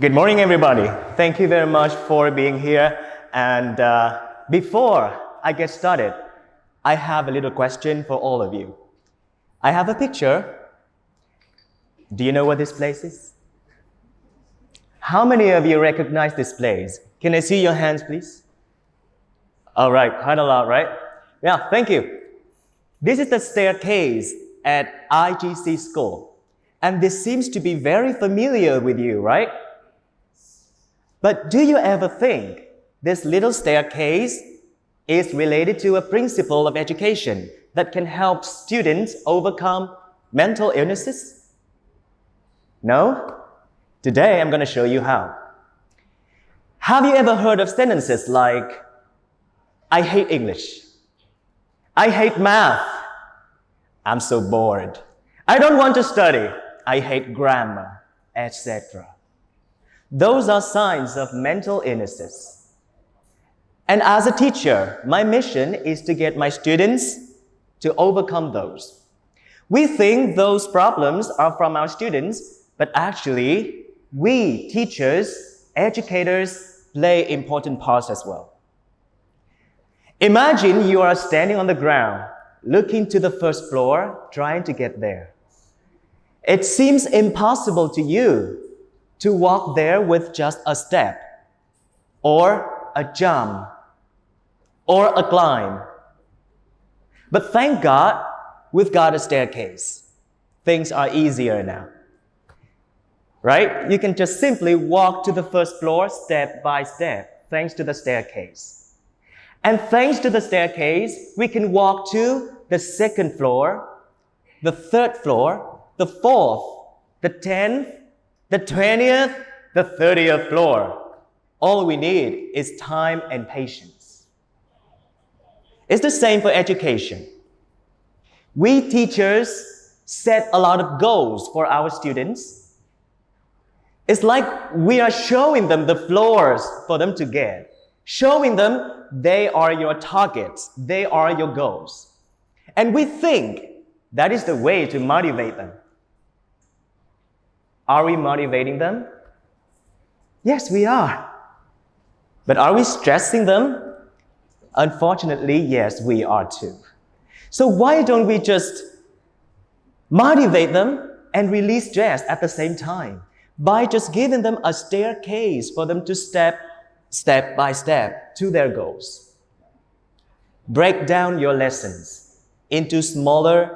Good morning, everybody. Thank you very much for being here. And before I get started, I have a little question for all of you. I have a picture. Do you know what this place is? How many of you recognize this place? Can I see your hands, please? All right, quite a lot, right? Yeah, thank you. This is the staircase at IGC school. And this seems to be very familiar with you, right? But do you ever think this little staircase is related to a principle of education that can help students overcome mental illnesses? No? Today I'm going to show you how. Have you ever heard of sentences like, I hate English, I hate math, I'm so bored, I don't want to study, I hate grammar, etc. Those are signs of mental illnesses. And as a teacher, my mission is to get my students to overcome those. We think those problems are from our students, but actually, we teachers, educators, play important parts as well. Imagine you are standing on the ground, looking to the first floor, trying to get there. It seems impossible to you to walk there with just a step, or a jump, or a climb. But thank God, we've got a staircase. Things are easier now. Right? You can just simply walk to the first floor step by step, thanks to the staircase. And thanks to the staircase, we can walk to the second floor, the third floor, the fourth, the 10th, the 20th, the 30th floor. All we need is time and patience. It's the same for education. We teachers set a lot of goals for our students. It's like we are showing them the floors for them to get, showing them they are your targets, they are your goals. And we think that is the way to motivate them. Are we motivating them? Yes, we are. But are we stressing them? Unfortunately, yes, we are too. So why don't we just motivate them and release stress at the same time by just giving them a staircase for them to step by step to their goals? Break down your lessons into smaller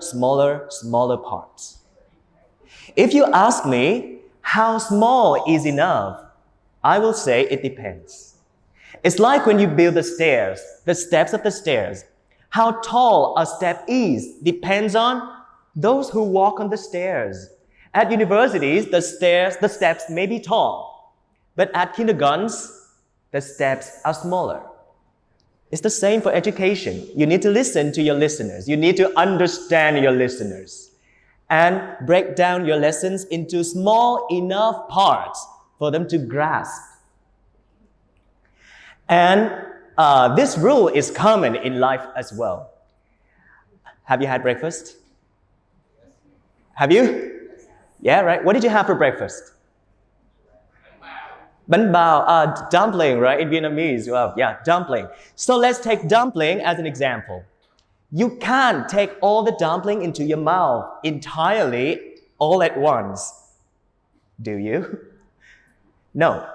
parts. If you ask me, how small is enough? I will say it depends. It's like when you build the stairs, the steps of the stairs. How tall a step is depends on those who walk on the stairs. At universities, the steps may be tall, but at kindergartens, the steps are smaller. It's the same for education. You need to listen to your listeners. You need to understand your listeners. And break down your lessons into small enough parts for them to grasp. And this rule is common in life as well. Have you had breakfast? Have you? Yeah, right. What did you have for breakfast? Bánh bao, dumpling, right? In Vietnamese, well, yeah, dumpling. So let's take dumpling as an example. You can't take all the dumpling into your mouth entirely all at once. Do you? No.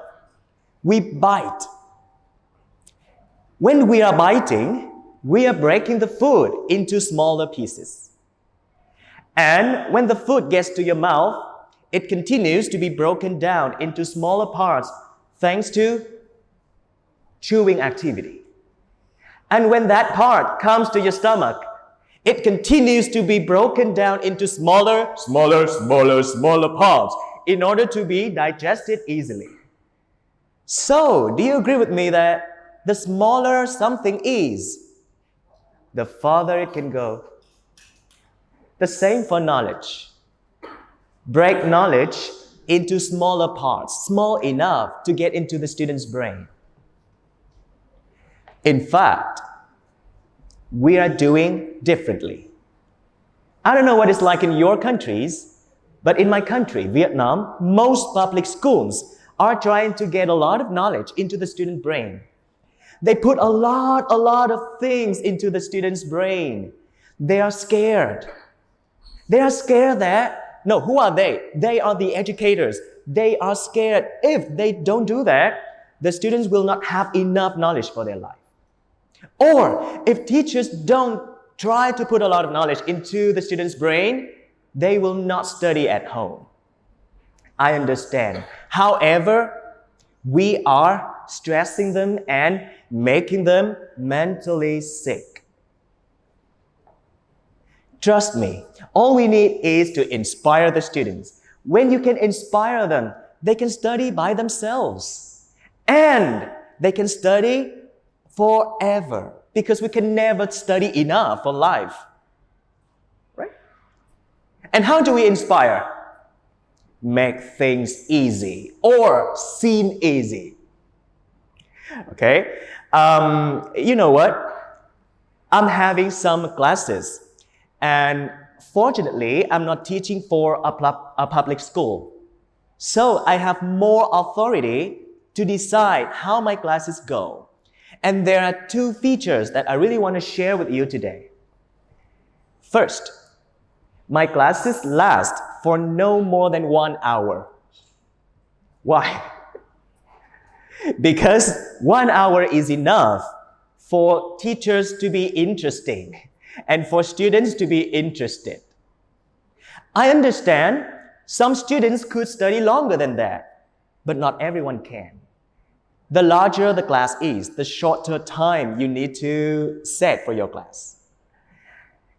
We bite. When we are biting, we are breaking the food into smaller pieces. And when the food gets to your mouth, it continues to be broken down into smaller parts thanks to chewing activity. And when that part comes to your stomach, it continues to be broken down into smaller parts in order to be digested easily. So, do you agree with me that the smaller something is, the farther it can go? The same for knowledge. Break knowledge into smaller parts, small enough to get into the student's brain. In fact, we are doing differently. I don't know what it's like in your countries, but in my country, Vietnam, most public schools are trying to get a lot of knowledge into the student brain. They put a lot of things into the student's brain. They are scared. They are scared that, no, who are they? They are the educators. They are scared. If they don't do that, the students will not have enough knowledge for their life. Or if teachers don't try to put a lot of knowledge into the student's brain, they will not study at home. I understand. However, we are stressing them and making them mentally sick. Trust me, all we need is to inspire the students. When you can inspire them, they can study by themselves. And they can study forever, because we can never study enough for life. Right? And how do we inspire? Make things easy or seem easy. Okay? You know what? I'm having some classes, and fortunately, I'm not teaching for a public school. So I have more authority to decide how my classes go. And there are two features that I really want to share with you today. First, my classes last for no more than 1 hour. Why? Because 1 hour is enough for teachers to be interesting and for students to be interested. I understand some students could study longer than that, but not everyone can. The larger the class is, the shorter time you need to set for your class.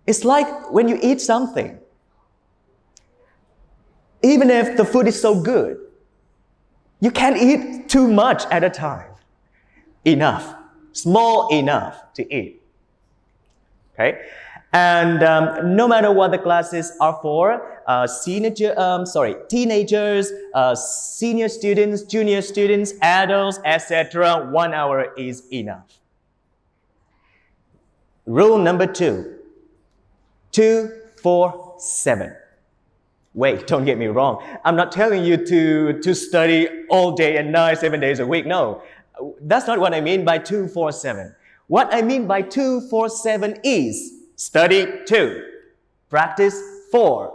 It's like when you eat something. Even if the food is so good, you can't eat too much at a time. Enough, small enough to eat. Okay? And no matter what the classes are for, teenagers, senior students, junior students, adults, etc., 1 hour is enough. Rule number 2, 2-4-7. Wait, don't get me wrong. I'm not telling you to study all day and night, 7 days a week. No, that's not what I mean by 2-4-7. What I mean by 2-4-7 is study 2, practice 4,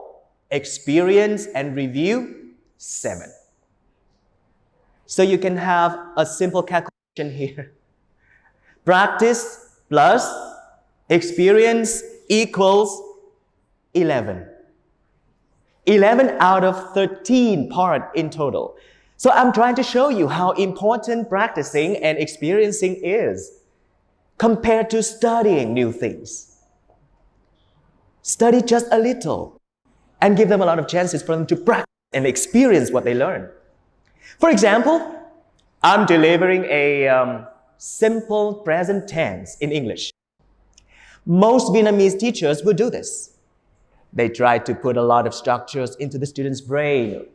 experience and review 7. So you can have a simple calculation here. Practice plus experience equals 11. 11 out of 13 part in total. So I'm trying to show you how important practicing and experiencing is compared to studying new things. Study just a little and give them a lot of chances for them to practice and experience what they learn. For example, I'm delivering a simple present tense in English. Most Vietnamese teachers will do this. They try to put a lot of structures into the student's brain.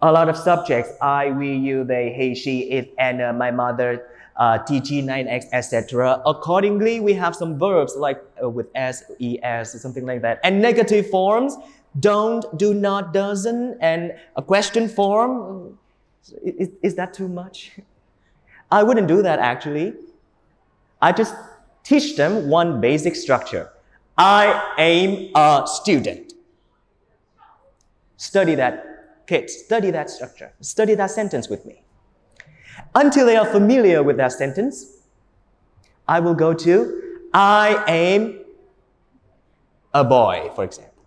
A lot of subjects, I, we, you, they, he, she, it, and my mother, TG, 9X, etc. Accordingly, we have some verbs like with S, ES, something like that. And negative forms, don't, do not, doesn't, and a question form. Is that too much? I wouldn't do that actually. I just teach them one basic structure. I am a student. Study that, kids, study that structure. Study that sentence with me. Until they are familiar with that sentence, I will go to, I am a boy, for example.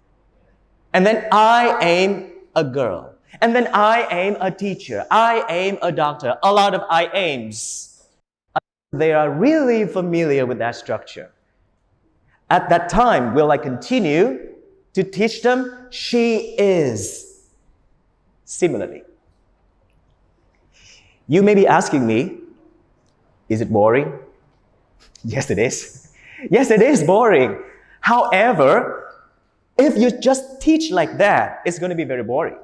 And then I am a girl. And then I am a teacher. I am a doctor. A lot of I ams. They are really familiar with that structure. At that time, will I continue to teach them she is? Similarly. You may be asking me, is it boring? Yes, it is. Yes, it is boring. However, if you just teach like that, it's going to be very boring.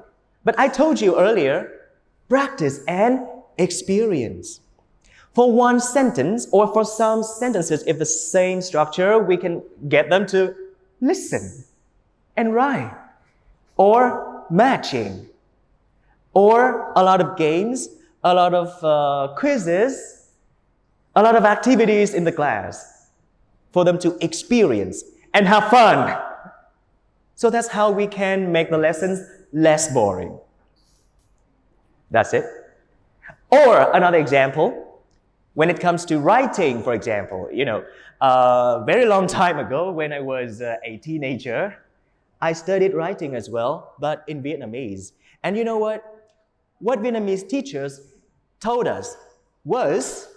But I told you earlier, practice and experience. For one sentence or for some sentences, if the same structure, we can get them to listen and write, or matching, or a lot of games, a lot of quizzes, a lot of activities in the class for them to experience and have fun. So that's how we can make the lessons less boring. That's it. Or another example, when it comes to writing, for example, a very long time ago when I was a teenager, I studied writing as well, but in Vietnamese. And you know what? What Vietnamese teachers told us was,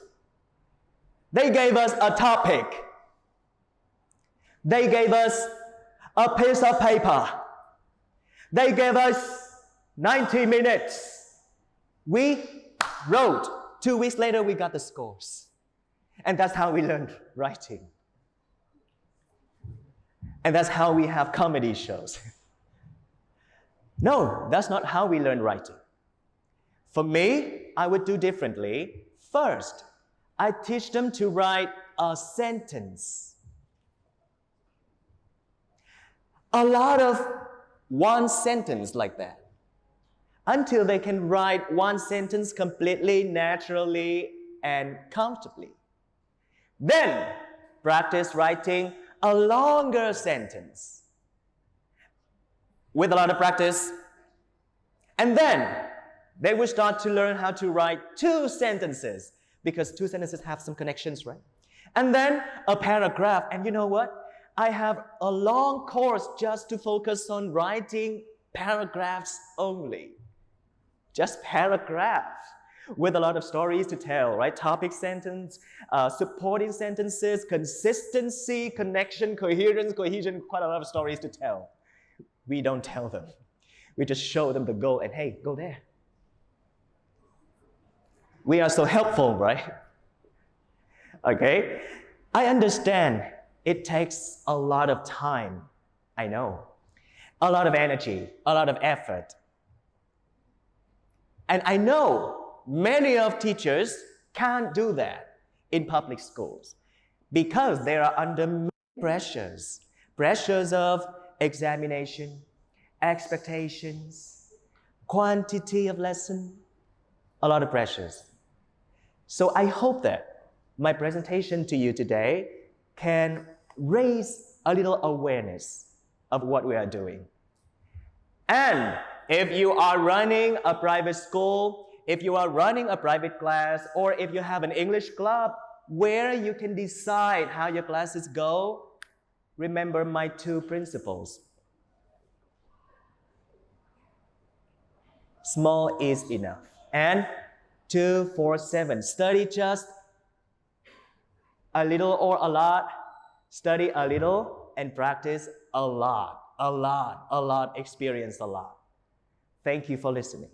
they gave us a topic. They gave us a piece of paper. They gave us 90 minutes. We wrote. 2 weeks later, we got the scores. And that's how we learned writing. And that's how we have comedy shows. No, that's not how we learn writing. For me, I would do differently. First, I teach them to write a sentence. A lot of one sentence like that, until they can write one sentence completely, naturally, and comfortably. Then, practice writing a longer sentence with a lot of practice. And then, they will start to learn how to write 2 sentences, because 2 sentences have some connections, right? And then, a paragraph. And you know what? I have a long course just to focus on writing paragraphs only. Just paragraphs with a lot of stories to tell, right? Topic sentence, supporting sentences, consistency, connection, coherence, cohesion, quite a lot of stories to tell. We don't tell them. We just show them the goal and hey, go there. We are so helpful, right? Okay? I understand it takes a lot of time, I know. A lot of energy, a lot of effort. And I know many of teachers can't do that in public schools because they are under many pressures. Pressures of examination, expectations, quantity of lesson, a lot of pressures. So I hope that my presentation to you today can raise a little awareness of what we are doing. And if you are running a private school, if you are running a private class, or if you have an English club where you can decide how your classes go, remember my 2 principles. Small is enough. And 2, 4, 7. Study just a little or a lot. Study a little and practice a lot. Experience a lot. Thank you for listening.